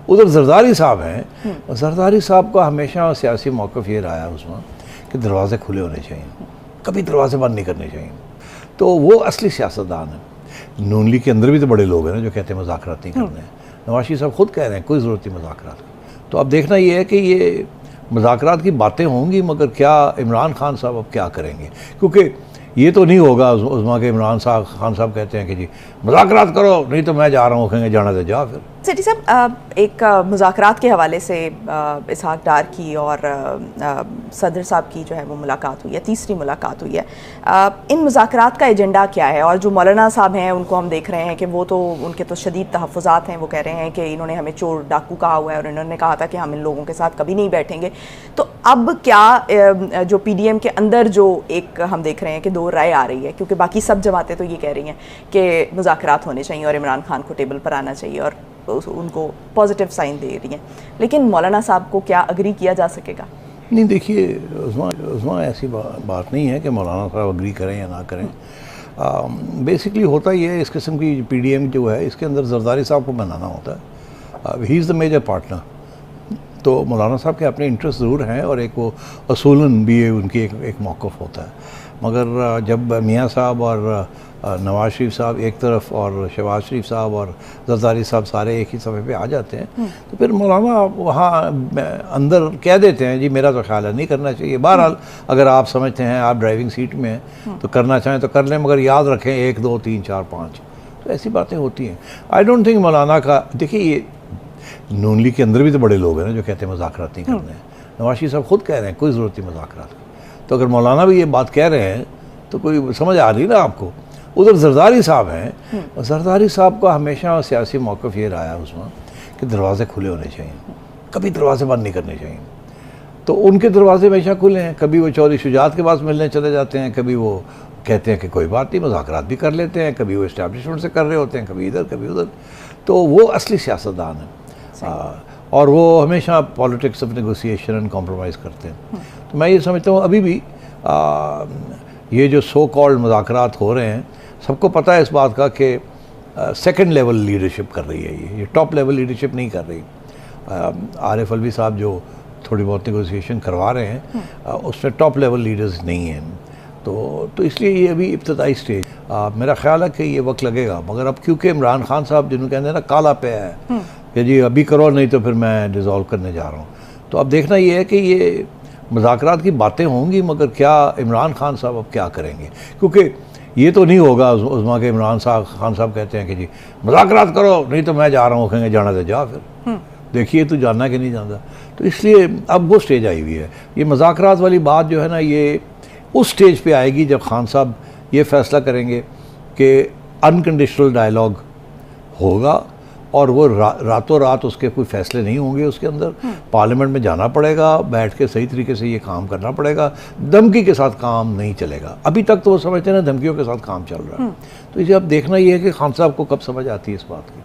उधर जरदारी साहब हैं, और जरदारी साहब का हमेशा सियासी मौक़िफ़ ये रहा है उसमें कि दरवाजे खुले होने चाहिए, कभी दरवाजे बंद नहीं करने चाहिए। तो वो असली सियासतदान है। नून लीग के अंदर भी तो बड़े लोग हैं ना जो कहते हैं मुज़ाकरात नहीं करने हैं। नवाज शरीफ साहब खुद कह रहे हैं कोई ज़रूरत नहीं मुज़ाकरात की। तो अब देखना ये है कि ये मुज़ाकरात की बातें होंगी, मगर क्या इमरान खान साहब अब क्या करेंगे, क्योंकि ये तो नहीं होगा उस्मा के इमरान खान साहब कहते हैं कि जी मुज़ाकरात करो, नहीं तो मैं जा रहा हूँ, कहेंगे जाना तो जा फिर। सेठी साहब, एक मुज़ाकरात के हवाले से इसहाक डार की और सदर साहब की जो है वो मुलाकात हुई है, तीसरी मुलाकात हुई है। इन मुज़ाकरात का एजेंडा क्या है? और जो मौलाना साहब हैं उनको हम देख रहे हैं कि वो तो उनके तो शदीद तहफ़्फ़ुज़ात हैं, वो कह रहे हैं कि इन्होंने हमें चोर डाकू कहा हुआ है और इन्होंने कहा था कि हम इन लोगों के साथ कभी नहीं बैठेंगे। तो अब क्या जो PDM के अंदर जो एक हम देख रहे हैं कि दो राय आ रही है, क्योंकि बाकी सब जमातें तो ये कह रही हैं कि मुज़ाकरात होने चाहिए और इमरान खान को टेबल पर आना चाहिए और उनको पॉजिटिव साइन दे रही हैं, लेकिन मौलाना साहब को क्या अग्री किया जा सकेगा? नहीं, देखिए उस्मा ऐसी बात नहीं है कि मौलाना साहब अग्री करें या ना करें। बेसिकली होता ही है इस किस्म की PDM जो है, इसके अंदर जरदारी साहब को बनाना होता है। He is the major partner. तो मौलाना साहब के अपने इंटरेस्ट ज़रूर हैं और एक वो असूलन भी उनकी एक मौक़िफ़ होता है, मगर जब मियाँ साहब और नवाज शरीफ साहब एक तरफ और शहबाज शरीफ साहब और जरदारी साहब सारे एक ही सफ़े पे आ जाते हैं, तो फिर मौलाना वहाँ अंदर कह देते हैं जी मेरा तो ख्याल है नहीं करना चाहिए। बहरहाल अगर आप समझते हैं आप ड्राइविंग सीट में हैं तो करना चाहें तो कर लें, मगर याद रखें 1 2 3 4 5, तो ऐसी बातें होती हैं। आई डोंट थिंक मौलाना का, देखिए ये नून लीग के अंदर भी तो बड़े लोग हैं ना जो कहते हैं मुज़ाकरात नहीं करने हैं। नवाज शरीफ साहब खुद कह रहे हैं कोई ज़रूरत नहीं मुज़ाकरात की। तो अगर मौलाना भी ये बात कह रहे हैं तो कोई समझ आ रही ना आपको। उधर जरदारी साहब हैं, और जरदारी साहब का हमेशा सियासी मौक़िफ़ ये रहा है उसमें कि दरवाजे खुले होने चाहिए, कभी दरवाजे बंद नहीं करने चाहिए। तो उनके दरवाजे हमेशा खुले हैं। कभी वो चौधरी शुजात के पास मिलने चले जाते हैं, कभी वो कहते हैं कि कोई बात नहीं मुज़ाकरात भी कर लेते हैं, कभी वो इस्टेब्लिशमेंट से कर रहे होते हैं, कभी इधर कभी उधर। तो वो असली सियासतदान है और वो हमेशा politics of negotiation and compromise करते हैं। तो मैं ये समझता हूँ अभी भी ये जो सो कॉल्ड मुज़ाकरात हो रहे हैं, सबको पता है इस बात का कि सेकंड लेवल लीडरशिप कर रही है, ये टॉप लेवल लीडरशिप नहीं कर रही। आरिफ अलवी साहब जो थोड़ी बहुत नेगोशिएशन करवा रहे हैं उसमें टॉप लेवल लीडर्स नहीं हैं। तो इसलिए ये अभी इब्तदाई स्टेज, मेरा ख्याल है कि ये वक्त लगेगा। मगर अब क्योंकि इमरान खान साहब जिन्होंने कहते हैं ना काला पे है कि जी अभी करो नहीं तो फिर मैं डिज़ोल्व करने जा रहा हूँ, तो अब देखना ये है कि ये मुज़ाकरात की बातें होंगी, मगर क्या इमरान खान साहब अब क्या करेंगे, क्योंकि ये तो नहीं होगा उस्मा के इमरान खान साहब कहते हैं कि जी मुज़ाकरात करो, नहीं तो मैं जा रहा हूँ, कहेंगे जाना तो जा फिर। देखिए तू जानना कि नहीं जानता। तो इसलिए अब वो स्टेज आई हुई है। ये मुज़ाकरात वाली बात जो है ना, ये उस स्टेज पे आएगी जब खान साहब ये फ़ैसला करेंगे कि अनकंडीशनल डायलॉग होगा, और वो रातों रात उसके कोई फ़ैसले नहीं होंगे। उसके अंदर पार्लियामेंट में जाना पड़ेगा, बैठ के सही तरीके से ये काम करना पड़ेगा। धमकी के साथ काम नहीं चलेगा। अभी तक तो वो समझते हैं ना धमकियों के साथ काम चल रहा है। तो इसे अब देखना ये है कि खान साहब को कब समझ आती है इस बात की।